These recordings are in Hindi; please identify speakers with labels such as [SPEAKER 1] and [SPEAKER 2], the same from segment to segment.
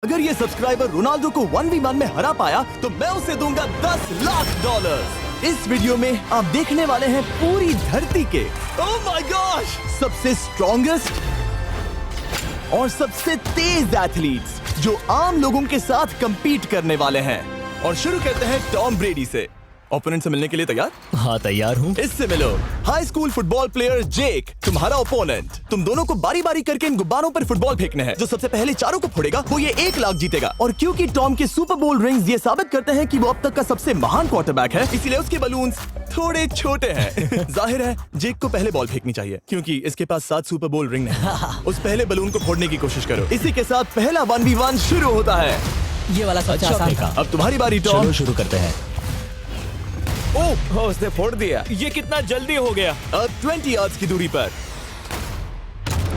[SPEAKER 1] अगर ये सब्सक्राइबर रोनाल्डो को 1v1 में हरा पाया तो मैं उसे दूंगा $10 लाख। इस वीडियो में आप देखने वाले हैं पूरी धरती के ओह माय गॉश सबसे स्ट्रॉन्गेस्ट और सबसे तेज एथलीट्स जो आम लोगों के साथ compete करने वाले हैं। और शुरू करते हैं टॉम ब्रेडी से। ओपोनेंट से मिलने के लिए तैयार?
[SPEAKER 2] हाँ तैयार हूँ।
[SPEAKER 1] इससे मिलो हाई स्कूल फुटबॉल प्लेयर जेक, तुम्हारा ओपोनेंट। तुम दोनों को बारी बारी करके इन गुब्बारों पर फुटबॉल फेंकने हैं। जो सबसे पहले चारों को फोड़ेगा वो ये 1 लाख जीतेगा। और क्योंकि टॉम के सुपर बोल रिंग्स ये साबित करते हैं कि वो अब तक का सबसे महान क्वार्टरबैक है, इसीलिए उसके बलून्स थोड़े छोटे हैं। जाहिर है जेक को पहले बॉल फेंकनी चाहिए क्योंकि इसके पास 7 सुपर बोल रिंग है। उस पहले बलून को फोड़ने की कोशिश करो। इसी के साथ पहला 1v1 शुरू होता है।
[SPEAKER 2] ये वाला सबसे आसान था।
[SPEAKER 1] अब तुम्हारी बारी टॉम।
[SPEAKER 2] चलो शुरू करते हैं।
[SPEAKER 1] ओह उसने फोड़ दिया। ये कितना जल्दी हो गया। अब 20 यार्ड्स की दूरी पर।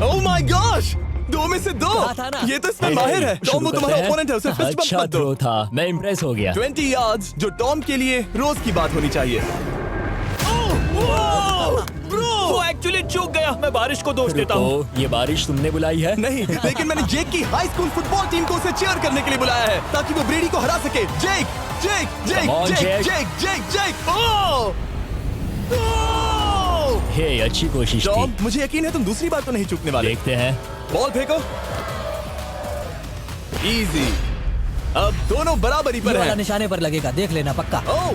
[SPEAKER 1] ओह माय गॉश 2 में से 2।
[SPEAKER 2] था ना?
[SPEAKER 1] ये तो इसमें माहिर है। टॉम वो तुम्हारा ओपोनेंट है, उसे फिस्ट बम्प
[SPEAKER 2] अच्छा
[SPEAKER 1] मत दो।
[SPEAKER 2] थ्रो था, मैं इम्प्रेस हो गया।
[SPEAKER 1] 20 यार्ड्स जो टॉम के लिए रोज की बात होनी चाहिए।
[SPEAKER 3] वो एक्चुअली चूक गया। मैं बारिश को दोष देता हूँ।
[SPEAKER 2] तो ये बारिश तुमने बुलाई है?
[SPEAKER 1] नहीं, लेकिन मैंने जेक की हाई स्कूल फुटबॉल टीम को उसे चीयर करने के लिए बुलाया है ताकि वो ब्रेडी को हरा सके। जेक जेक जेक
[SPEAKER 2] Come on,
[SPEAKER 1] जेक
[SPEAKER 2] Jake.
[SPEAKER 1] जेक जेक जेक ओह
[SPEAKER 2] हे अच्छी कोशिश
[SPEAKER 1] टॉम
[SPEAKER 2] थी।
[SPEAKER 1] मुझे यकीन है तुम दूसरी बार तो नहीं चूकने वाले।
[SPEAKER 2] देखते हैं।
[SPEAKER 1] बॉल फेंको। इजी। अब दोनों बराबरी
[SPEAKER 4] ये
[SPEAKER 1] पर
[SPEAKER 4] वाला
[SPEAKER 1] हैं।
[SPEAKER 4] निशाने पर लगेगा, देख लेना पक्का।
[SPEAKER 1] ओह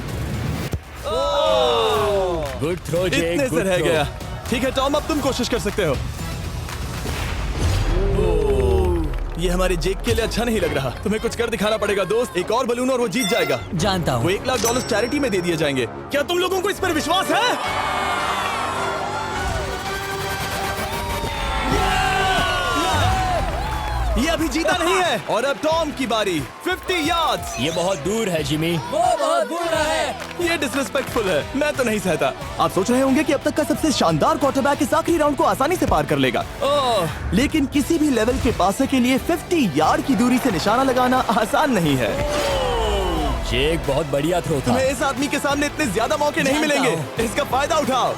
[SPEAKER 2] गुड थ्रो जेक,
[SPEAKER 1] इतने से
[SPEAKER 2] गुड
[SPEAKER 1] रह
[SPEAKER 2] थ्रो।
[SPEAKER 1] गया। ठीक है टॉम अब तुम कोशिश कर सकते हो। ये हमारे जेक के लिए अच्छा नहीं लग रहा। तुम्हें कुछ कर दिखाना पड़ेगा दोस्त। एक और बलून और वो जीत जाएगा।
[SPEAKER 4] जानता
[SPEAKER 1] वो
[SPEAKER 4] हूँ।
[SPEAKER 1] $1 लाख चैरिटी में दे दिए जाएंगे। क्या तुम लोगों को इस पर विश्वास है? ये अभी जीता नहीं है। और अब टॉम की बारी। 50 यार्ड्स।
[SPEAKER 2] ये बहुत दूर है जिमी।
[SPEAKER 4] वो बहुत बुरा है।
[SPEAKER 1] ये डिसरिस्पेक्टफुल है। मैं तो नहीं सहता। आप सोच रहे होंगे कि अब तक का सबसे शानदार क्वार्टरबैक इस आखिरी राउंड को आसानी से पार कर लेगा। लेकिन किसी भी लेवल के पासे के लिए 50 यार्ड की दूरी से निशाना लगाना आसान नहीं है।
[SPEAKER 2] जेक बहुत बढ़िया थ्रो था।
[SPEAKER 1] तुम्हें इस आदमी के सामने इतने ज्यादा मौके नहीं
[SPEAKER 4] जानता
[SPEAKER 1] मिलेंगे। इसका फायदा उठाओ।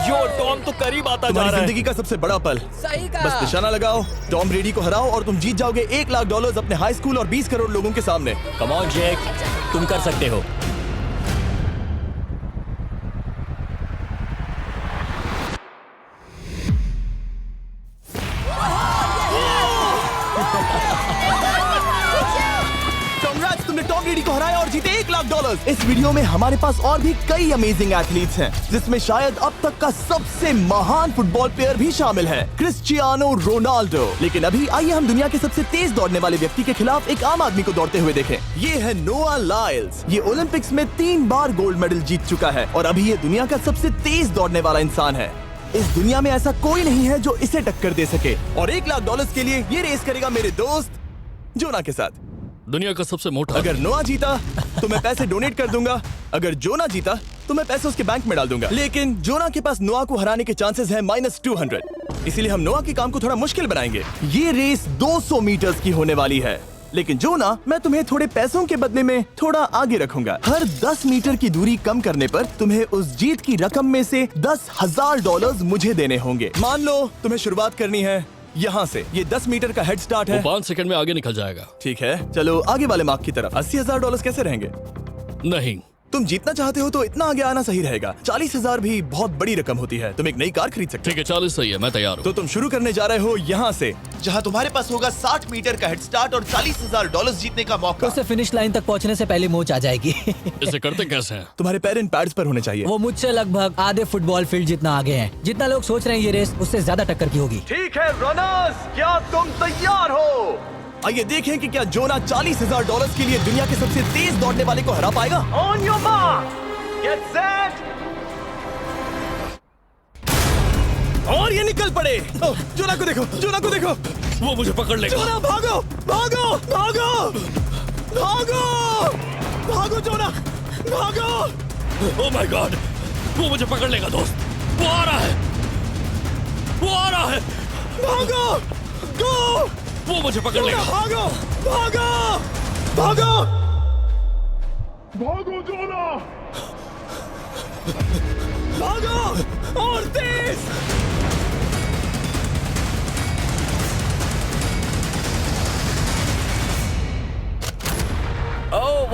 [SPEAKER 3] यो टॉम तो करीब आता जा
[SPEAKER 1] तुम्हारी
[SPEAKER 3] रहा है।
[SPEAKER 1] जिंदगी का सबसे बड़ा पल।
[SPEAKER 4] सही
[SPEAKER 1] बस निशाना लगाओ, टॉम ब्रेडी को हराओ और तुम जीत जाओगे $1 लाख अपने हाई स्कूल और 20 करोड़ लोगों के सामने।
[SPEAKER 2] कम ऑन जेक, तुम कर सकते हो।
[SPEAKER 1] Congrats, तुमने टॉम ब्रेडी को हराया और जीते $1 लाख। इस वीडियो में हमारे पास और भी कई अमेजिंग एथलीट्स हैं, जिसमें शायद अब तक का सबसे महान फुटबॉल प्लेयर भी शामिल है, क्रिस्टियानो रोनाल्डो। लेकिन अभी आइए हम दुनिया के सबसे तेज दौड़ने वाले व्यक्ति के खिलाफ एक आम आदमी को दौड़ते हुए देखें। ये है नोआ लाइल्स। ये ओलंपिक्स में 3 बार गोल्ड मेडल जीत चुका है और अभी ये दुनिया का सबसे तेज दौड़ने वाला इंसान है। इस दुनिया में ऐसा कोई नहीं है जो इसे टक्कर दे सके। और $1 लाख के लिए ये रेस करेगा मेरे दोस्त जोना के साथ।
[SPEAKER 3] दुनिया का सबसे मोटा।
[SPEAKER 1] अगर नोआ जीता तो मैं पैसे डोनेट कर दूंगा। अगर जोना जीता तो मैं पैसे उसके बैंक में डाल दूंगा। लेकिन जोना के पास नोआ को हराने के चांसेस हैं -200। इसीलिए हम नोआ के काम को थोड़ा मुश्किल बनाएंगे। ये रेस 200 मीटर्स की होने वाली है। लेकिन जोना, मैं तुम्हें थोड़े पैसों के बदले में थोड़ा आगे रखूंगा। हर 10 मीटर की दूरी कम करने पर तुम्हें उस जीत की रकम में से $10,000 मुझे देने होंगे। मान लो तुम्हें शुरुआत करनी है यहाँ से। ये 10 मीटर का हेड स्टार्ट है।
[SPEAKER 3] 5 सेकंड में आगे निकल जाएगा।
[SPEAKER 1] ठीक है, चलो आगे वाले मार्क की तरफ। $80,000 कैसे रहेंगे?
[SPEAKER 3] नहीं,
[SPEAKER 1] तुम जीतना चाहते हो तो इतना आगे आना सही रहेगा। 40,000 भी बहुत बड़ी रकम होती है। तुम एक नई कार खरीद सकते हो।
[SPEAKER 3] ठीक है 40 सही है, मैं तैयार हूँ।
[SPEAKER 1] तो तुम शुरू करने जा रहे हो यहाँ से, जहाँ तुम्हारे पास होगा 60 मीटर का हेड स्टार्ट और $40,000 जीतने का मौका।
[SPEAKER 4] उससे फिनिश लाइन तक पहुँचने से पहले मोच आ जाएगी।
[SPEAKER 3] इसे करते कैसे हैं?
[SPEAKER 1] तुम्हारे पैर इन पैड्स पर होने चाहिए।
[SPEAKER 4] वो मुझसे लगभग आधे फुटबॉल फील्ड जितना आगे हैं। जितना लोग सोच रहे हैं ये रेस उससे ज्यादा टक्कर की होगी।
[SPEAKER 1] ठीक है रनर्स, क्या तुम तैयार हो? आइए देखें कि क्या जोना $40,000 के लिए दुनिया के सबसे तेज दौड़ने वाले को हरा पाएगा। On your mark, get set, और ये निकल पड़े। ओह, जोना को देखो, जोना को देखो।
[SPEAKER 3] वो मुझे पकड़ लेगा।
[SPEAKER 1] जोना भागो, भागो, भागो, भागो, भागो जोना, भागो।
[SPEAKER 3] ओह माय गॉड, वो मुझे पकड़ लेगा दोस्त। वो आ रहा है, वो आ रहा है।
[SPEAKER 1] भागो, गो,
[SPEAKER 3] वो मुझे पकड़ लेगा।
[SPEAKER 1] भागो, भागो, भागो,
[SPEAKER 5] भागो जोना!
[SPEAKER 1] भागो और तेज।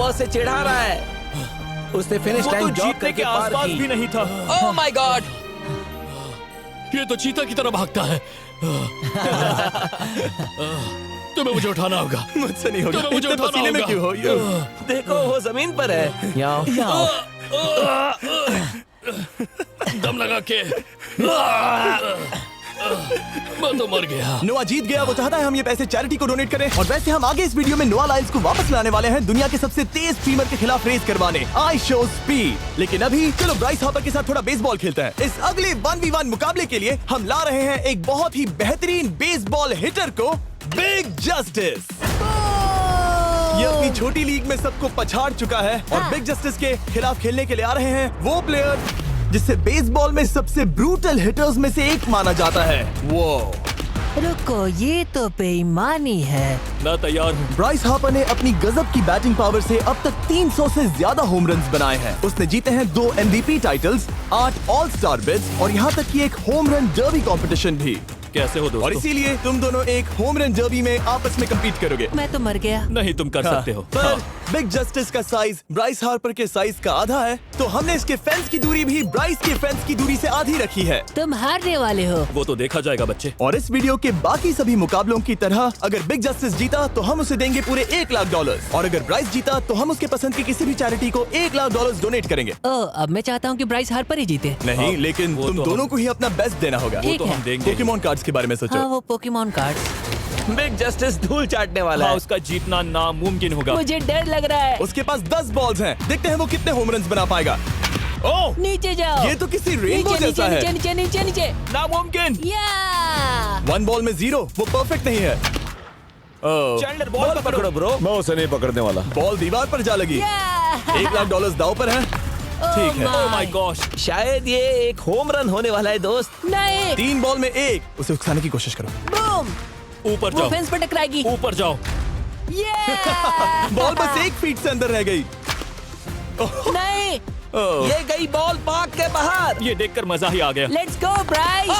[SPEAKER 5] बॉस से चिढ़ा रहा है। उसने फिनिश
[SPEAKER 3] वो तो
[SPEAKER 5] लाइन जॉब
[SPEAKER 3] जीतने
[SPEAKER 5] करके
[SPEAKER 3] के
[SPEAKER 5] पार
[SPEAKER 3] आसपास
[SPEAKER 5] की।
[SPEAKER 3] भी नहीं था।
[SPEAKER 5] Oh my God!
[SPEAKER 3] ये तो चीता की तरह भागता है। तुम्हें मुझे उठाना होगा।
[SPEAKER 1] मुझसे नहीं होगा।
[SPEAKER 3] तुम्हें मुझे
[SPEAKER 1] इतने
[SPEAKER 3] उठाना
[SPEAKER 1] पसीने में
[SPEAKER 3] होगा।
[SPEAKER 1] क्यों हो? यो।
[SPEAKER 5] देखो वो जमीन पर है। याओ।
[SPEAKER 3] दम लगा के। मैं तो मर गया।
[SPEAKER 1] नोआ जीत गया। वो चाहता है हम ये पैसे चैरिटी को डोनेट करें। और वैसे हम आगे इस वीडियो में नोआ लाइल्स को वापस लाने वाले हैं दुनिया के सबसे तेज स्ट्रीमर के खिलाफ रेस करवाने, आई शो स्पीड। लेकिन अभी चलो ब्राइस हापर के साथ थोड़ा बेसबॉल खेलते हैं। इस अगले 1v1 मुकाबले के लिए हम ला रहे हैं एक बहुत ही बेहतरीन बेसबॉल हिटर को, बिग जस्टिस। ये अपनी छोटी लीग में सबको पछाड़ चुका है और बिग जस्टिस के खिलाफ खेलने के लिए आ रहे हैं वो प्लेयर जिसे बेसबॉल में सबसे ब्रूटल हिटर्स में से एक माना जाता है। वो
[SPEAKER 6] रुको, ये तो बेईमानी है।
[SPEAKER 3] मैं तैयार हूँ।
[SPEAKER 1] ब्राइस हापर ने अपनी गजब की बैटिंग पावर से अब तक 300 से ज्यादा होम रन्स बनाए हैं। उसने जीते हैं 2 MVP titles, 8 all star bids और यहाँ तक कि एक होम रन डर्बी कंपटीशन भी।
[SPEAKER 3] कैसे हो
[SPEAKER 1] और
[SPEAKER 3] दोस्तों?
[SPEAKER 1] इसीलिए तुम दोनों एक होम रन डर्बी में आपस में कम्पीट करोगे।
[SPEAKER 6] मैं तो मर गया।
[SPEAKER 3] नहीं, तुम कर सकते हो।
[SPEAKER 1] पर बिग जस्टिस का साइज ब्राइस हार्पर के साइज का आधा है, तो हमने इसके फेंस की दूरी भी ब्राइस के फेंस की दूरी से आधी रखी है।
[SPEAKER 6] तुम हारने वाले हो।
[SPEAKER 3] वो तो देखा जाएगा बच्चे।
[SPEAKER 1] और इस वीडियो के बाकी सभी मुकाबलों की तरह अगर बिग जस्टिस जीता तो हम उसे देंगे पूरे $1 लाख और अगर ब्राइस जीता तो हम उसके पसंद की किसी भी चैरिटी को $1 लाख डोनेट करेंगे।
[SPEAKER 6] ओह, अब मैं चाहता हूँ कि ब्राइस हार्पर ही जीते।
[SPEAKER 1] नहीं,
[SPEAKER 3] हाँ,
[SPEAKER 1] लेकिन
[SPEAKER 3] वो
[SPEAKER 1] तुम
[SPEAKER 3] तो
[SPEAKER 1] दोनों को ही अपना बेस्ट देना होगा।
[SPEAKER 6] ठीक
[SPEAKER 3] तो
[SPEAKER 6] है।
[SPEAKER 3] हम देंगे।
[SPEAKER 1] पोकेमॉन कार्ड्स के बारे में सोचो।
[SPEAKER 6] हाँ, वो पोकेमॉन कार्ड।
[SPEAKER 5] बिग जस्टिस धूल चाटने वाला
[SPEAKER 3] हाँ,
[SPEAKER 5] है।
[SPEAKER 3] उसका जीतना नामुमकिन होगा।
[SPEAKER 6] मुझे डर लग रहा है।
[SPEAKER 1] उसके पास 10 बॉल्स हैं, देखते हैं वो कितने होम रन्स बना पाएगा।
[SPEAKER 3] ओह,
[SPEAKER 6] नीचे जाओ।
[SPEAKER 1] ये तो किसी रेनबो
[SPEAKER 6] नीचे
[SPEAKER 1] जैसा
[SPEAKER 6] नीचे
[SPEAKER 1] है।
[SPEAKER 6] नीचे नीचे नीचे।
[SPEAKER 3] नामुमकिन।
[SPEAKER 6] या
[SPEAKER 1] 1 बॉल में 0, वो परफेक्ट नहीं है।
[SPEAKER 3] चैंडलर बॉल
[SPEAKER 5] पकड़ो ब्रो।
[SPEAKER 7] मैं उसे नहीं पकड़ने वाला।
[SPEAKER 1] बॉल दीवार पर जा लगी। $1 लाख दाव पर है। ठीक है।
[SPEAKER 3] ओह माय गॉश।
[SPEAKER 5] शायद ये एक होम रन होने वाला है दोस्त।
[SPEAKER 6] नहीं।
[SPEAKER 1] 3 बॉल में 1, उसे उकसाने की कोशिश करो।
[SPEAKER 6] बूम।
[SPEAKER 3] ऊपर
[SPEAKER 6] वो
[SPEAKER 3] जाओ।
[SPEAKER 6] फेंस पर टकराएगी।
[SPEAKER 3] ऊपर जाओ।
[SPEAKER 1] बॉल बस 1 फीट से अंदर रह गई।
[SPEAKER 6] नहीं।
[SPEAKER 5] ये गई बॉल पार्क के बाहर।
[SPEAKER 3] ये देखकर मजा ही आ गया।
[SPEAKER 6] Let's go Bryce.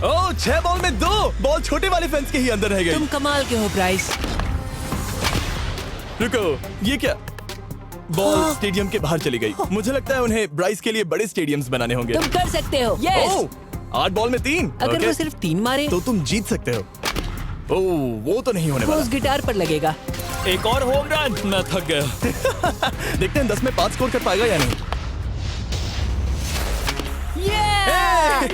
[SPEAKER 1] Oh, 6 ball में 2, बॉल छोटे वाले फेंस के ही अंदर रह गई।
[SPEAKER 6] तुम कमाल के हो ब्राइस।
[SPEAKER 1] रुको, ये क्या? बॉल स्टेडियम के बाहर चली गई। मुझे लगता है उन्हें ब्राइस के लिए बड़े स्टेडियम्स बनाने होंगे।
[SPEAKER 6] तुम कर सकते हो। यस।
[SPEAKER 1] ओह, 8 बॉल में 3।
[SPEAKER 6] अगर
[SPEAKER 1] ओके,
[SPEAKER 6] वो सिर्फ 3 मारे
[SPEAKER 1] तो तुम जीत सकते हो। ओह, वो तो नहीं होने
[SPEAKER 6] वो
[SPEAKER 1] वाला।
[SPEAKER 6] उस गिटार पर लगेगा।
[SPEAKER 3] एक और होम रन। मैं थक गया।
[SPEAKER 1] देखते हैं 10 में 5 स्कोर कर पाएगा या नहीं।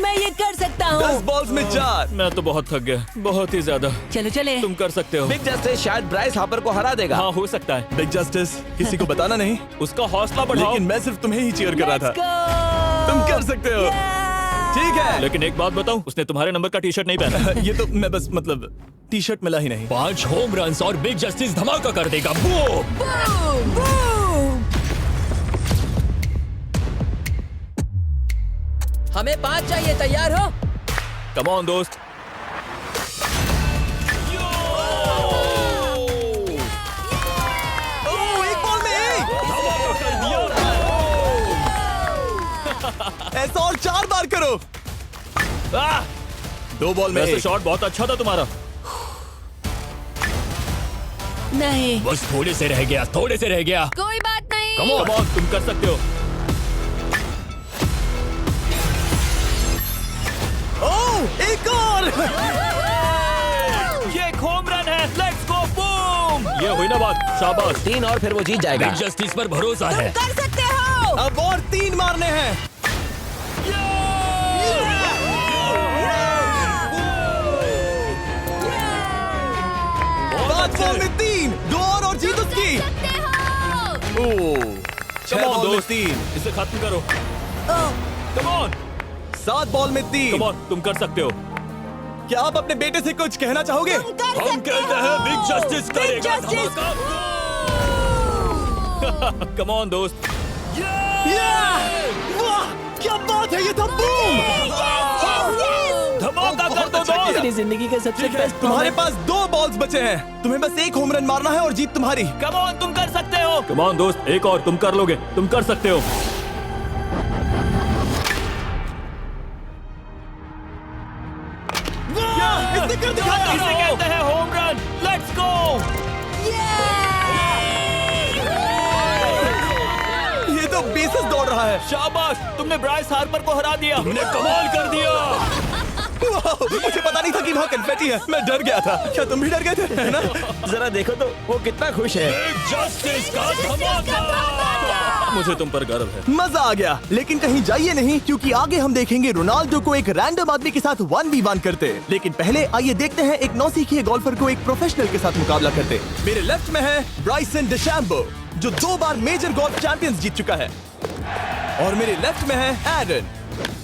[SPEAKER 6] मैं ये कर सकता
[SPEAKER 1] 10
[SPEAKER 6] हूँ।
[SPEAKER 1] बॉल्स में 4।
[SPEAKER 3] मैं तो बहुत थक गया, बहुत ही ज्यादा।
[SPEAKER 6] चलो चले।
[SPEAKER 3] तुम कर सकते हो।
[SPEAKER 5] बिग जस्टिस शायद ब्राइस हापर को हरा देगा।
[SPEAKER 3] हाँ, हो सकता है।
[SPEAKER 1] बिग जस्टिस किसी को बताना नहीं,
[SPEAKER 3] उसका हौसला बढ़ाओ।
[SPEAKER 1] लेकिन मैं सिर्फ तुम्हें ही चीयर कर रहा था।
[SPEAKER 6] Let's go!
[SPEAKER 1] तुम कर सकते हो। ठीक है।
[SPEAKER 3] लेकिन एक बात बताऊं, उसने तुम्हारे नंबर का टी शर्ट नहीं पहना।
[SPEAKER 1] ये तो मैं बस मतलब टी शर्ट मिला ही नहीं।
[SPEAKER 3] 5 होम रन्स और बिग जस्टिस धमाका कर देगा। बूम।
[SPEAKER 6] Boom! Boom! हमें 5 चाहिए। तैयार हो?
[SPEAKER 3] कम ऑन दोस्त।
[SPEAKER 1] ओह, 1 बॉल में 1।
[SPEAKER 3] धमाका कर दिया।
[SPEAKER 1] ऐसा और 4 बार करो।
[SPEAKER 3] आह!
[SPEAKER 1] 2 बॉल में
[SPEAKER 3] वैसे
[SPEAKER 1] 1।
[SPEAKER 3] शॉट बहुत अच्छा था तुम्हारा।
[SPEAKER 6] नहीं।
[SPEAKER 3] बस थोड़े से रह गया, थोड़े से रह गया।
[SPEAKER 6] कोई बात नहीं।
[SPEAKER 3] कम ऑन, तुम कर सकते हो।
[SPEAKER 1] ओह, एक और।
[SPEAKER 3] ये एक होम रन है। Let's go. बूम। ये हुई ना बात। शाबाश।
[SPEAKER 5] 3 और फिर वो जीत जाएगा।
[SPEAKER 3] बिग जस्टिस पर भरोसा है।
[SPEAKER 6] कर सकते हो।
[SPEAKER 1] अब और 3 मारने हैं। 5 बॉल में 3, 2 और जीत उसकी। ओह, 6
[SPEAKER 3] Come on,
[SPEAKER 1] बॉल में
[SPEAKER 3] दोस्त।
[SPEAKER 1] 3,
[SPEAKER 3] इसे खत्म करो। कम ऑन,
[SPEAKER 1] 7 बॉल में 3।
[SPEAKER 3] कम ऑन, तुम कर सकते हो।
[SPEAKER 1] क्या आप अपने बेटे से कुछ कहना चाहोगे?
[SPEAKER 3] हम कहते हैं बिग जस्टिस करेगा
[SPEAKER 6] Justice।
[SPEAKER 3] धमाका। कम ऑन दोस्त।
[SPEAKER 1] वाह, क्या बात है, ये था बूम।
[SPEAKER 3] धमाका कर दो
[SPEAKER 1] अच्छा किया।
[SPEAKER 3] दोस्त।
[SPEAKER 6] मेरी जिंदगी का सबसे
[SPEAKER 1] ठीक है,
[SPEAKER 6] बेस्ट
[SPEAKER 1] तुम्हारे पास 2 बॉल्स बचे हैं, तुम्हें बस 1 होम रन मारना है और जीत तुम्हारी।
[SPEAKER 3] कम ऑन, तुम कर सकते हो। कम ऑन दोस्त, एक और, तुम कर लोगे, तुम कर सकते हो।
[SPEAKER 1] इसने कर दिखाया।
[SPEAKER 3] इसे कहते हैं home run. Let's go.
[SPEAKER 1] Pacers दौड़ रहा है।
[SPEAKER 2] शाबाश, तुमने ब्राइस हार्पर को हरा दिया। तुमने कमाल कर दिया।
[SPEAKER 1] वाह, मुझे पता नहीं था कि वहाँ कन्फेटी है। मैं डर गया था। क्या तुम भी डर गए थे, है ना?
[SPEAKER 5] जरा देखो तो वो कितना खुश है।
[SPEAKER 2] जस्टिस का धमाका।
[SPEAKER 3] मुझे तुम पर गर्व है।
[SPEAKER 1] मजा आ गया। लेकिन कहीं जाइए नहीं, क्योंकि आगे हम देखेंगे रोनाल्डो को एक रैंडम आदमी के साथ 1v1 करते। लेकिन पहले आइए देखते हैं एक नौसिखिए गोल्फर को एक प्रोफेशनल के साथ मुकाबला करते। मेरे लेफ्ट में है ब्राइसन डेशैम्बो, जो 2 बार मेजर गोल्फ चैंपियंस जीत चुका है, और मेरे लेफ्ट में है एरन।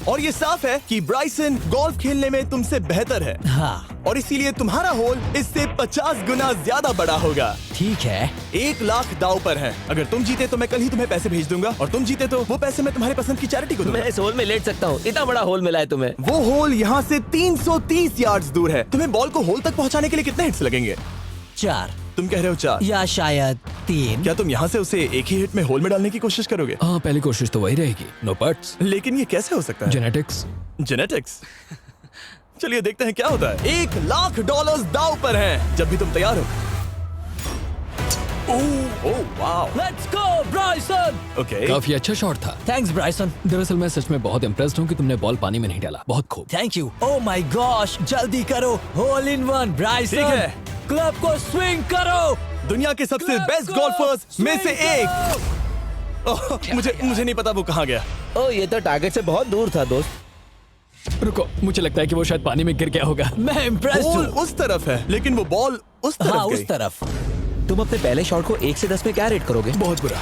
[SPEAKER 1] और ये साफ है कि ब्राइसन गोल्फ खेलने में तुमसे बेहतर है,
[SPEAKER 4] हाँ
[SPEAKER 1] और इसीलिए तुम्हारा होल इससे 50 गुना ज्यादा बड़ा होगा।
[SPEAKER 4] ठीक है।
[SPEAKER 1] 1 लाख दाव पर है। अगर तुम जीते तो मैं कल ही तुम्हें पैसे भेज दूंगा, और तुम जीते तो वो पैसे मैं तुम्हारे पसंद की चैरिटी को दूंगा।
[SPEAKER 5] मैं इस होल में लेट सकता हूँ, इतना बड़ा होल मिला है तुम्हें।
[SPEAKER 1] वो होल यहाँ से 330 यार्ड्स दूर है। तुम्हें बॉल को होल तक पहुँचाने के लिए कितने हिट्स लगेंगे?
[SPEAKER 4] 4
[SPEAKER 1] तुम कह रहे हो 4,
[SPEAKER 4] या शायद 3।
[SPEAKER 1] क्या तुम यहाँ से उसे एक ही हिट में होल में डालने की कोशिश करोगे?
[SPEAKER 3] हाँ, पहली कोशिश तो वही रहेगी। नो पट्स,
[SPEAKER 1] लेकिन ये कैसे हो सकता है?
[SPEAKER 3] जेनेटिक्स।
[SPEAKER 1] जेनेटिक्स। चलिए देखते हैं क्या होता है। $1 लाख दाव पर हैं, जब भी तुम तैयार हो। Oh wow,
[SPEAKER 4] let's go Bryson.
[SPEAKER 1] Okay.
[SPEAKER 3] काफी अच्छा शॉट था।
[SPEAKER 4] Thanks Bryson.
[SPEAKER 3] दरअसल मैं सच में बहुत इम्प्रेस्ड हूँ कि तुमने बॉल पानी में नहीं डाला। बहुत खूब।
[SPEAKER 4] Thank you. Oh my gosh, जल्दी करो। Hole in one Bryson.
[SPEAKER 1] ठीक है।
[SPEAKER 4] क्लब को स्विंग करो।
[SPEAKER 1] दुनिया के सबसे बेस्ट गोल्फर्स में से एक। ओह, मुझे नहीं पता वो कहाँ गया।
[SPEAKER 5] ओ, ये तो टारगेट से बहुत दूर था दोस्त।
[SPEAKER 3] रुको, मुझे लगता है कि वो शायद पानी में गिर गया होगा।
[SPEAKER 4] मैं इम्प्रेस्ड
[SPEAKER 1] बॉल
[SPEAKER 4] हूँ।
[SPEAKER 1] उस तरफ है, लेकिन वो बॉल उस तरफ
[SPEAKER 4] हाँ
[SPEAKER 1] गई।
[SPEAKER 4] उस तरफ।
[SPEAKER 5] तुम अपने पहले शॉट को 1 से 10 में क्या रेट करोगे?
[SPEAKER 3] बहुत बुरा।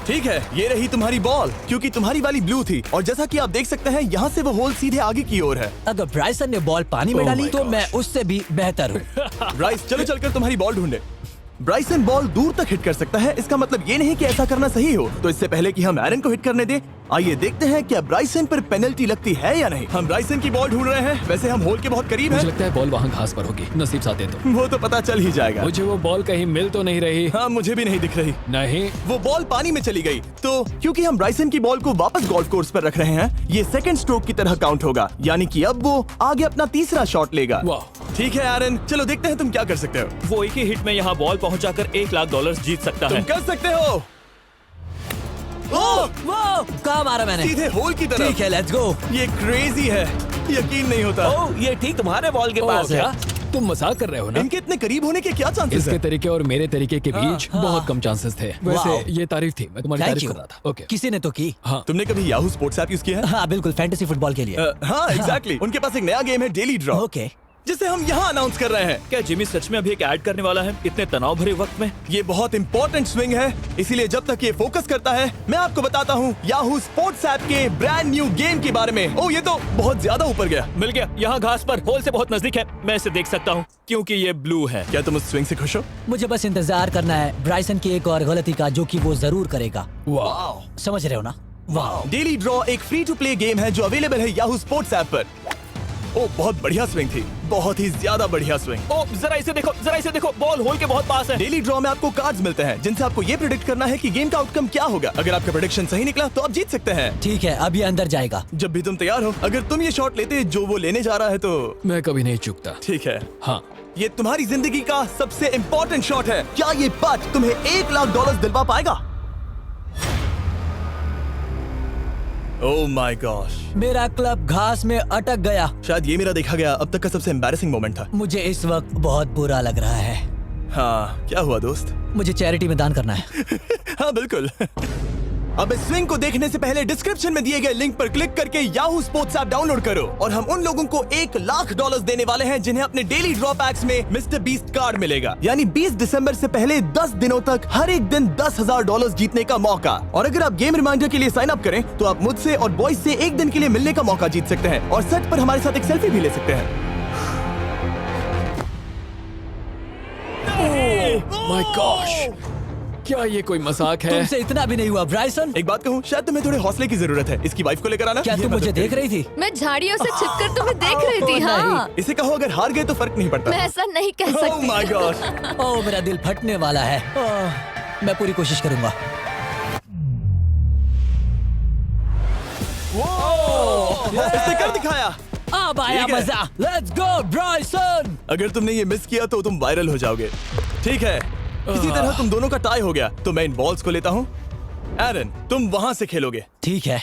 [SPEAKER 1] ठीक है, ये रही तुम्हारी बॉल, क्योंकि तुम्हारी वाली ब्लू थी, और जैसा कि आप देख सकते हैं यहाँ से वो होल सीधे आगे की ओर है।
[SPEAKER 4] अगर ब्राइसन ने बॉल पानी में
[SPEAKER 1] Oh
[SPEAKER 4] डाली
[SPEAKER 1] my
[SPEAKER 4] तो
[SPEAKER 1] gosh.
[SPEAKER 4] मैं उससे भी बेहतर हूँ।
[SPEAKER 1] ब्राइस, चलो चलकर तुम्हारी बॉल ढूंढे। ब्राइसन बॉल दूर तक हिट कर सकता है, इसका मतलब ये नहीं कि ऐसा करना सही हो। तो इससे पहले कि हम एरन को हिट करने दें, आइए देखते हैं क्या ब्राइसन पर पेनल्टी लगती है या नहीं। हम ब्राइसन की बॉल ढूंढ रहे हैं। वैसे हम होल के बहुत करीब
[SPEAKER 3] मुझे
[SPEAKER 1] हैं।
[SPEAKER 3] लगता है बॉल वहाँ घास पर होगी। नसीब साथ दे तो।
[SPEAKER 1] वो तो पता चल ही जाएगा।
[SPEAKER 3] मुझे वो बॉल कहीं मिल तो नहीं रही।
[SPEAKER 1] हाँ, मुझे भी नहीं दिख रही।
[SPEAKER 3] नहीं।
[SPEAKER 1] वो बॉल पानी में चली गई। तो क्योंकि हम ब्राइसन की बॉल को वापस गोल्फ कोर्स पर रख रहे हैं, ये सेकंड स्ट्रोक की तरह काउंट होगा, यानी कि अब वो आगे अपना तीसरा शॉट लेगा।
[SPEAKER 3] वाह।
[SPEAKER 1] ठीक है एरन, चलो देखते हैं तुम क्या कर सकते हो।
[SPEAKER 2] वो एक ही हिट में यहाँ बॉल पहुँचाकर $1 लाख जीत सकता
[SPEAKER 1] तुम
[SPEAKER 2] है।
[SPEAKER 1] कर सकते हो। ओह,
[SPEAKER 4] वो कहाँ मारा मैंने?
[SPEAKER 1] सीधे होल की तरफ।
[SPEAKER 4] ठीक है, लेट्स गो।
[SPEAKER 1] ये क्रेजी है, यकीन नहीं होता।
[SPEAKER 5] ओ, ये ठीक तुम्हारे बॉल के पास है।
[SPEAKER 3] क्या तुम मजाक कर रहे हो ना?
[SPEAKER 1] इनके इतने करीब होने के क्या चांसेस
[SPEAKER 3] इसके
[SPEAKER 1] हैं?
[SPEAKER 3] तरीके और मेरे तरीके के बीच बहुत कम चांसेस थे। वैसे
[SPEAKER 4] वाओ।
[SPEAKER 3] ये तारीफ थी, मैं तुम्हारी
[SPEAKER 4] थैंक
[SPEAKER 3] तारीफ
[SPEAKER 4] यू।
[SPEAKER 3] कर रहा था। ओके।
[SPEAKER 4] किसी ने तो की।
[SPEAKER 3] हाँ।
[SPEAKER 1] तुमने कभी याहू स्पोर्ट्स ऐप यूज किया है?
[SPEAKER 4] हाँ बिल्कुल, फैंटेसी फुटबॉल के लिए।
[SPEAKER 1] हाँ एग्जैक्टली। उनके पास एक नया गेम है, डेली ड्रॉ,
[SPEAKER 4] ओके।
[SPEAKER 1] जिसे हम यहाँ अनाउंस कर रहे हैं।
[SPEAKER 2] क्या जिमी सच में अभी एक ऐड करने वाला है इतने तनाव भरे वक्त में?
[SPEAKER 1] ये बहुत इंपॉर्टेंट स्विंग है, इसीलिए जब तक ये फोकस करता है, मैं आपको बताता हूँ याहू स्पोर्ट्स ऐप के ब्रांड न्यू गेम के बारे में। ओह, ये तो बहुत ज्यादा ऊपर गया।
[SPEAKER 2] मिल गया, यहाँ घास पर होल से बहुत नजदीक है। मैं इसे देख सकता हूँ क्योंकि ये ब्लू है।
[SPEAKER 1] क्या तुम उस स्विंग से खुश हो?
[SPEAKER 4] मुझे बस इंतजार करना है ब्राइसन की एक और गलती का, जो कि वो जरूर करेगा।
[SPEAKER 3] वाह।
[SPEAKER 4] समझ रहे हो ना? वाह।
[SPEAKER 1] डेली ड्रॉ एक फ्री टू प्ले गेम है जो अवेलेबल है याहू स्पोर्ट्स ऐप पर। ओह, बहुत बढ़िया स्विंग थी, बहुत ही ज्यादा बढ़िया स्विंग।
[SPEAKER 2] ओ, जरा इसे देखो, बॉल होल के बहुत पास है।
[SPEAKER 1] डेली ड्रॉ में आपको कार्ड्स मिलते हैं, जिनसे आपको ये प्रेडिक्ट करना है कि गेम का आउटकम क्या होगा। अगर आपका प्रेडिक्शन सही निकला तो आप जीत सकते हैं।
[SPEAKER 4] ठीक है, अब ये अंदर जाएगा।
[SPEAKER 1] जब भी तुम तैयार हो, अगर तुम ये शॉट लेते जो वो लेने जा रहा है तो
[SPEAKER 3] मैं कभी नहीं चूकता।
[SPEAKER 1] ठीक है।
[SPEAKER 3] हाँ।
[SPEAKER 1] ये तुम्हारी जिंदगी का सबसे इम्पोर्टेंट शॉट है। क्या ये पट तुम्हें $1 लाख दिलवा पाएगा? ओह माय गॉश,
[SPEAKER 4] मेरा क्लब घास में अटक गया।
[SPEAKER 1] शायद ये मेरा देखा गया अब तक का सबसे एम्बैरेसिंग मोमेंट था।
[SPEAKER 4] मुझे इस वक्त बहुत बुरा लग रहा है।
[SPEAKER 1] हाँ, क्या हुआ दोस्त?
[SPEAKER 4] मुझे चैरिटी में दान करना है।
[SPEAKER 1] हाँ बिल्कुल। अब इस स्विंग को देखने से पहले डिस्क्रिप्शन में दिए गए लिंक पर क्लिक करके याहू स्पोर्ट्स ऐप डाउनलोड करो, और हम उन लोगों को $1 लाख देने वाले हैं जिन्हें अपने डेली ड्रॉ पैक्स में मिस्टर बीस्ट कार्ड मिलेगा। यानी 20 दिसंबर से पहले 10 दिनों तक हर एक दिन $10,000 जीतने का मौका। और अगर आप गेम रिमाइंडर के लिए साइन अप करें तो आप मुझसे और बॉयज से एक दिन के लिए मिलने का मौका जीत सकते हैं, और सेट पर हमारे साथ एक सेल्फी भी ले सकते हैं।
[SPEAKER 3] माय गॉश, क्या ये कोई मजाक है?
[SPEAKER 4] तुमसे इतना भी नहीं हुआ ब्राइसन।
[SPEAKER 1] एक बात कहूँ, शायद तुम्हें थोड़े हौसले की जरूरत है। इसकी वाइफ को लेकर आना।
[SPEAKER 4] क्या
[SPEAKER 1] ये
[SPEAKER 4] तुम मुझे
[SPEAKER 1] मदद
[SPEAKER 4] देख
[SPEAKER 1] करेगी।
[SPEAKER 4] रही थी?
[SPEAKER 7] मैं झाड़ियों से छिपकर तुम्हें देख रही थी।
[SPEAKER 4] ओह,
[SPEAKER 7] हाँ,
[SPEAKER 1] इसे कहो अगर हार गए तो फर्क नहीं पड़ता।
[SPEAKER 7] मैं ऐसा नहीं कह
[SPEAKER 1] ओह
[SPEAKER 7] सकती।
[SPEAKER 1] My God.
[SPEAKER 4] ओह, मेरा दिल फटने वाला है। ओह, मैं पूरी कोशिश करूंगा।
[SPEAKER 1] इसने कर दिखाया।
[SPEAKER 4] अब आया
[SPEAKER 1] ठीक है।
[SPEAKER 4] मजा। Let's go Bryson.
[SPEAKER 1] अगर तुमने ये मिस किया तो तुम वायरल हो जाओगे। ठीक है, इसी तरह तुम दोनों का टाई हो गया, तो मैं इन बॉल्स को लेता हूँ एरन, तुम वहां से खेलोगे।
[SPEAKER 4] ठीक है,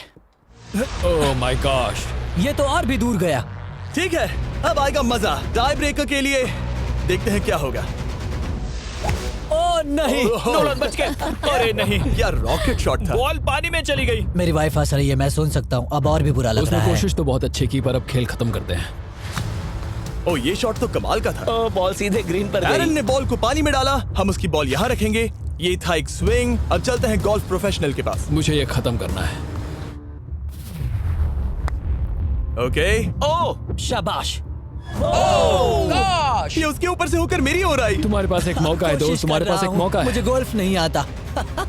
[SPEAKER 3] ओह माय गॉश।
[SPEAKER 4] ये तो और भी दूर गया।
[SPEAKER 1] ठीक है, अब आएगा मजा। टाई ब्रेकर के लिए देखते हैं क्या होगा।
[SPEAKER 4] ओ नहीं,
[SPEAKER 2] नोलन बच गए। अरे नहीं,
[SPEAKER 1] क्या रॉकेट शॉट था।
[SPEAKER 2] बॉल पानी में चली गई।
[SPEAKER 4] मेरी वाइफ हंस रही है, मैं सुन सकता हूँ। अब और भी बुरा लग
[SPEAKER 3] उसने
[SPEAKER 4] रहा है।
[SPEAKER 3] कोशिश तो बहुत अच्छी की, पर अब खेल खत्म करते हैं।
[SPEAKER 1] ओ, ये शॉट तो कमाल का था।
[SPEAKER 5] ओ, बॉल सीधे ग्रीन पर
[SPEAKER 1] एरन
[SPEAKER 5] गई।
[SPEAKER 1] ने बॉल को पानी में डाला, हम उसकी बॉल यहाँ रखेंगे। ये था एक स्विंग। अब चलते हैं गोल्फ प्रोफेशनल के पास।
[SPEAKER 3] मुझे ये खत्म करना है।
[SPEAKER 1] ओके।
[SPEAKER 2] ओह,
[SPEAKER 4] शाबाश।
[SPEAKER 1] ये उसके ऊपर से होकर मेरी ओर आई।
[SPEAKER 3] तुम्हारे पास एक मौका है दोस्त,
[SPEAKER 4] कोशिश
[SPEAKER 3] तुम्हारे
[SPEAKER 4] कर
[SPEAKER 3] पास
[SPEAKER 4] रहा
[SPEAKER 3] एक
[SPEAKER 4] हूँ।
[SPEAKER 3] मौका है।
[SPEAKER 4] मुझे गोल्फ नहीं आता।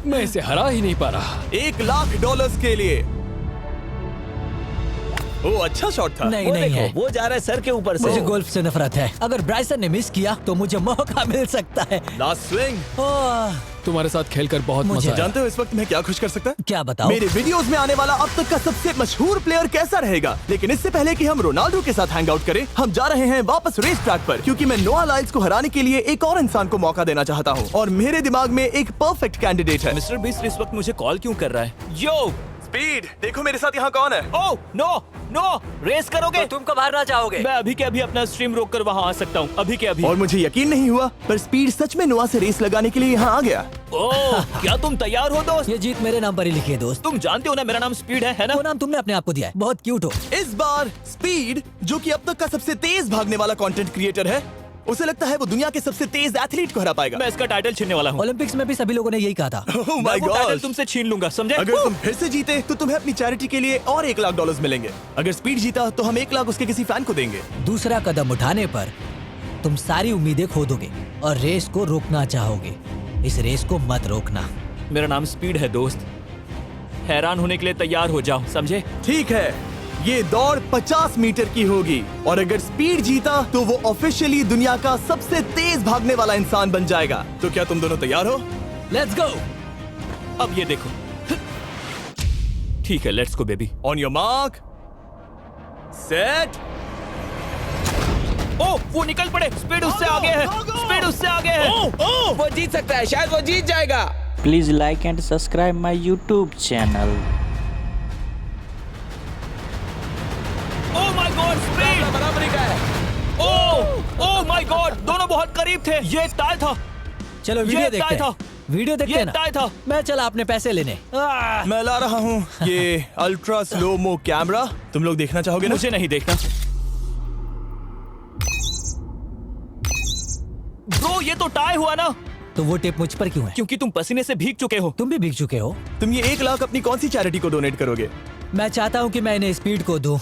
[SPEAKER 3] मैं इसे हरा ही नहीं पा रहा।
[SPEAKER 1] $1,00,000 के लिए। ओ, अच्छा शॉट था।
[SPEAKER 4] नहीं
[SPEAKER 5] वो
[SPEAKER 4] नहीं है,
[SPEAKER 5] देखो, वो जा रहा है सर के ऊपर से।
[SPEAKER 4] मुझे गोल्फ से नफरत है। अगर ब्राइसन ने मिस किया तो मुझे मौका मिल सकता है।
[SPEAKER 1] Last swing.
[SPEAKER 4] ओह,
[SPEAKER 3] तुम्हारे साथ खेलकर बहुत
[SPEAKER 4] मुझे
[SPEAKER 3] मजा आया।
[SPEAKER 1] जानते हो इस वक्त मैं क्या खुश कर सकता है?
[SPEAKER 4] क्या बताओ?
[SPEAKER 1] मेरे वीडियोस में आने वाला अब तक का सबसे मशहूर प्लेयर कैसा रहेगा। लेकिन इससे पहले कि हम रोनाल्डो के साथ हैंग आउट करें, हम जा रहे हैं वापस रेस ट्रैक पर, क्योंकि मैं नोआ लाइल्स को हराने के लिए एक और इंसान को मौका देना चाहता हूँ। और मेरे दिमाग में एक परफेक्ट कैंडिडेट है।
[SPEAKER 2] मिस्टर बीस्ट इस वक्त मुझे कॉल क्यों कर रहा है? यो,
[SPEAKER 1] स्पीड, देखो मेरे साथ यहाँ कौन है।
[SPEAKER 2] ओह, नो, नो, रेस करोगे?
[SPEAKER 4] तुम कब हारना चाहोगे?
[SPEAKER 2] मैं अभी के अभी अपना स्ट्रीम रोक कर वहाँ आ सकता हूँ। अभी के अभी।
[SPEAKER 1] और मुझे यकीन नहीं हुआ, पर स्पीड सच में नोआ से रेस लगाने के लिए यहाँ आ गया।
[SPEAKER 2] ओह, क्या तुम तैयार हो दोस्त?
[SPEAKER 4] ये जीत मेरे नाम पर ही लिखी है दोस्त।
[SPEAKER 2] तुम जानते हो ना मेरा नाम स्पीड है ना?
[SPEAKER 4] वो नाम तुमने अपने आप को दिया है। बहुत क्यूट हो।
[SPEAKER 1] इस बार स्पीड, जो कि अब तक का सबसे तेज भागने वाला कंटेंट क्रिएटर है, उसे लगता है वो दुनिया के सबसे तेज एथलीट को हरा पाएगा।
[SPEAKER 2] मैं इसका टाइटल छीनने वाला हूँ।
[SPEAKER 4] ओलंपिक्स में भी सभी लोगों ने यही कहा था।
[SPEAKER 1] Oh
[SPEAKER 2] मैं
[SPEAKER 1] my
[SPEAKER 2] वो टाइटल
[SPEAKER 1] God!
[SPEAKER 2] तुमसे छीन लूंगा, समझे?
[SPEAKER 1] अगर तुम फिर से जीते तो तुम्हें अपनी चैरिटी के लिए और $1,00,000 मिलेंगे। अगर स्पीड जीता तो हम 1 लाख उसके किसी फैन को देंगे।
[SPEAKER 4] दूसरा कदम उठाने पर तुम सारी उम्मीदें खो दोगे और रेस को रोकना चाहोगे। इस रेस को मत रोकना।
[SPEAKER 2] मेरा नाम स्पीड है दोस्त। हैरान होने के लिए तैयार हो जाओ, समझे?
[SPEAKER 1] ठीक है, ये दौड़ 50 मीटर की होगी और अगर स्पीड जीता तो वो ऑफिशियली दुनिया का सबसे तेज भागने वाला इंसान बन जाएगा। तो क्या तुम दोनों तैयार हो?
[SPEAKER 4] Let's go.
[SPEAKER 2] अब ये देखो। ठीक है, let's go baby.
[SPEAKER 1] On your mark, set.
[SPEAKER 2] Oh, वो निकल पड़े। स्पीड उससे आगे है। स्पीड उससे आगे है।
[SPEAKER 5] वो जीत सकता है, शायद वो जीत जाएगा।
[SPEAKER 8] Please like and subscribe my YouTube channel.
[SPEAKER 2] Oh my God, speed
[SPEAKER 5] बराबरी का है।
[SPEAKER 2] ओह माय गॉड, दोनों बहुत करीब थे। ये टाई था।
[SPEAKER 4] चलो वीडियो
[SPEAKER 2] ये
[SPEAKER 4] देखते
[SPEAKER 2] टाई
[SPEAKER 4] हैं।
[SPEAKER 2] था।
[SPEAKER 4] वीडियो देखते
[SPEAKER 2] ये
[SPEAKER 4] हैं ना।
[SPEAKER 2] टाई था।
[SPEAKER 4] मैं चला अपने पैसे लेने।
[SPEAKER 1] मैं ला रहा हूँ ये अल्ट्रा स्लो मो कैमरा। तुम लोग देखना चाहोगे ना?
[SPEAKER 2] मुझे नहीं देखना। ब्रो, ये तो टाई हुआ ना?
[SPEAKER 4] तो वो टिप मुझ पर क्यों है?
[SPEAKER 2] क्योंकि तुम पसीने से भीग चुके हो।
[SPEAKER 4] तुम भी भीग चुके हो।
[SPEAKER 1] तुम ये 1 लाख अपनी कौन सी चैरिटी को डोनेट करोगे?
[SPEAKER 4] मैं चाहता हूँ कि मैं इन्हें स्पीड को दूं,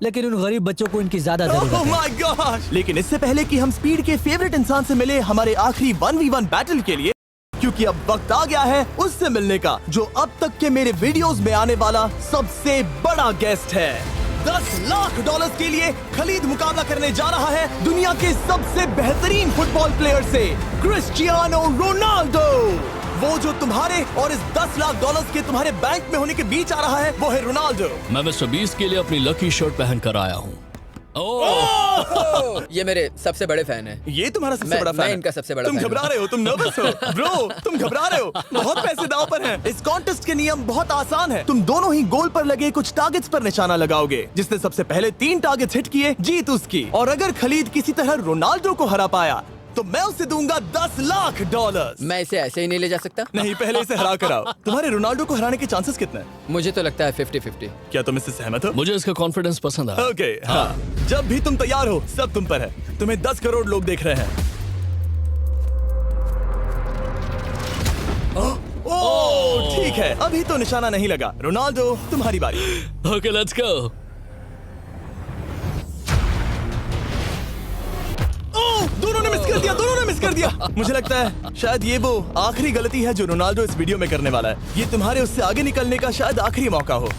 [SPEAKER 4] लेकिन उन गरीब बच्चों को इनकी ज्यादा जरूरत
[SPEAKER 1] Oh
[SPEAKER 4] है।
[SPEAKER 1] my gosh! लेकिन इससे पहले कि हम स्पीड के फेवरेट इंसान से मिले हमारे आखिरी 1v1 बैटल के लिए, क्योंकि अब वक्त आ गया है उससे मिलने का जो अब तक के मेरे वीडियोस में आने वाला सबसे बड़ा गेस्ट है। $10,00,000 के लिए खलीद मुकाबला करने जा रहा है दुनिया के सबसे बेहतरीन फुटबॉल प्लेयर से, क्रिस्टियानो रोनाल्डो। वो जो तुम्हारे और इस $10,00,000 के तुम्हारे बैंक में होने के बीच आ रहा है, वो है रोनाल्डो।
[SPEAKER 3] मैं मिस्टर बीस्ट के लिए अपनी लकी शर्ट पहन कर आया हूँ।
[SPEAKER 9] ये मेरे सबसे बड़े फैन हैं।
[SPEAKER 1] ये तुम्हारा सबसे
[SPEAKER 9] मैं-
[SPEAKER 1] बड़ा फैन
[SPEAKER 9] मैं
[SPEAKER 1] है।
[SPEAKER 9] इनका सबसे बड़ा
[SPEAKER 1] तुम
[SPEAKER 9] फैन
[SPEAKER 1] घबरा
[SPEAKER 9] हूँ।
[SPEAKER 1] रहे हो, तुम नर्वस हो ब्रो, तुम घबरा रहे हो। बहुत पैसे दांव पर हैं। इस कॉन्टेस्ट के नियम बहुत आसान है। तुम दोनों ही गोल पर लगे कुछ टारगेट्स पर निशाना लगाओगे। जिसने सबसे पहले 3 टारगेट्स हिट किए जीत उसकी। और अगर खलीद किसी तरह रोनाल्डो को हरा पाया तो मैं उसे दूंगा $10,00,000।
[SPEAKER 9] मैं इसे ऐसे ही नहीं ले जा सकता।
[SPEAKER 1] नहीं, पहले इसे हरा कर आओ। तुम्हारे रोनाल्डो को हराने के चांसेस कितने हैं?
[SPEAKER 9] मुझे तो लगता है 50-50।
[SPEAKER 1] क्या तुम इससे सहमत हो?
[SPEAKER 3] मुझे इसका कॉन्फिडेंस पसंद आया।
[SPEAKER 1] ओके, हाँ। जब भी तुम तैयार हो सब तुम पर है। तुम्हें 10 करोड़ लोग देख रहे हैं। ओह, ठीक है, अभी तो निशाना नहीं लगा। रोनाल्डो, तुम्हारी बारी।
[SPEAKER 3] Okay, let's go.
[SPEAKER 1] ओह, दोनों ने मिस कर दिया, दोनों ने मिस कर दिया। मुझे लगता है शायद ये वो आखिरी गलती है जो रोनाल्डो इस वीडियो में करने वाला है। ये तुम्हारे उससे आगे निकलने का शायद आखिरी मौका हो।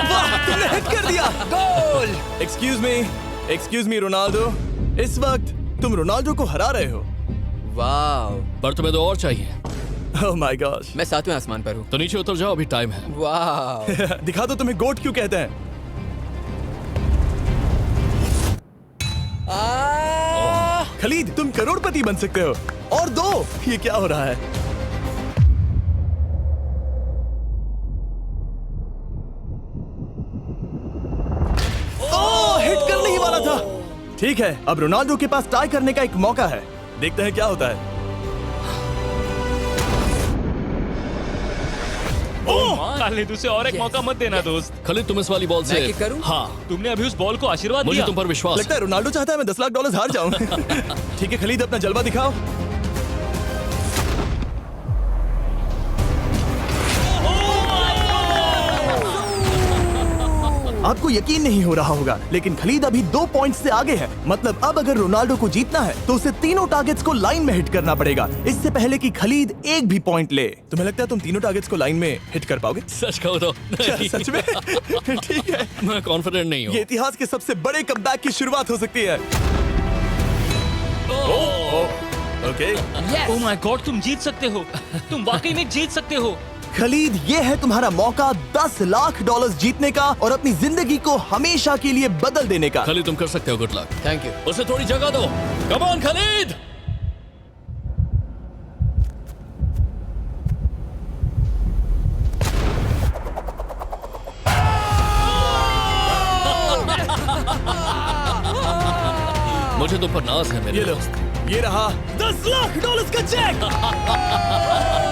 [SPEAKER 1] वाह, तुमने हिट कर दिया। गोल। एक्सक्यूज मी रोनाल्डो, इस वक्त तुम रोनाल्डो को हरा रहे हो।
[SPEAKER 9] वाह,
[SPEAKER 3] पर तुम्हें तो और चाहिए।
[SPEAKER 1] ओह माय गॉश।
[SPEAKER 9] मैं 7वें आसमान पर हूँ।
[SPEAKER 3] तो नीचे उतर जाओ, अभी टाइम है।
[SPEAKER 9] वाह,
[SPEAKER 1] दिखा दो तुम्हें गोट क्यों कहते हैं। खलीद, तुम करोड़पति बन सकते हो। और 2। ये क्या हो रहा है? ओह, हिट करने ही वाला था। ठीक है, अब रोनाल्डो के पास टाई करने का एक मौका है। देखते हैं क्या होता है।
[SPEAKER 2] खालिद, उसे और एक मौका मत देना दोस्त।
[SPEAKER 3] खालिद, तुम इस वाली बॉल से
[SPEAKER 9] मैं किक करूं?
[SPEAKER 3] हाँ,
[SPEAKER 2] तुमने अभी उस बॉल को आशीर्वाद
[SPEAKER 3] मुझे
[SPEAKER 2] दिया।
[SPEAKER 3] तुम पर विश्वास
[SPEAKER 1] लगता है रोनाल्डो चाहता है मैं $10 लाख हार जाऊं। ठीक है खलीद, अपना जलवा दिखाओ। आपको यकीन नहीं हो रहा होगा, लेकिन खलीद अभी 2 पॉइंट से आगे है। मतलब अब अगर रोनाल्डो को जीतना है तो उसे तीनों टारगेट्स को लाइन में हिट करना पड़ेगा, इससे पहले कि खलीद एक भी पॉइंट ले। तुम्हें लगता है तुम तीनों टारगेट्स को लाइन में हिट कर पाओगे?
[SPEAKER 3] सच कहो तो नहीं।
[SPEAKER 1] सच में? ठीक है,
[SPEAKER 3] मैं कॉन्फिडेंट नहीं हूँ।
[SPEAKER 1] ये इतिहास के सबसे बड़े कमबैक की शुरुआत हो सकती है। ओके
[SPEAKER 2] ओह माय गॉड, तुम जीत सकते हो। तुम वाकई में जीत सकते हो।
[SPEAKER 1] खलीद, ये है तुम्हारा मौका $10 लाख जीतने का और अपनी जिंदगी को हमेशा के लिए बदल देने का।
[SPEAKER 3] खालिद, तुम कर सकते हो। Good luck.
[SPEAKER 9] Thank you.
[SPEAKER 3] उसे थोड़ी जगह दो। Come on Khalid. मुझे तुम पर नाज है मेरे
[SPEAKER 1] ये लो,
[SPEAKER 3] दोस्त।
[SPEAKER 1] ये रहा $10 लाख का चेक।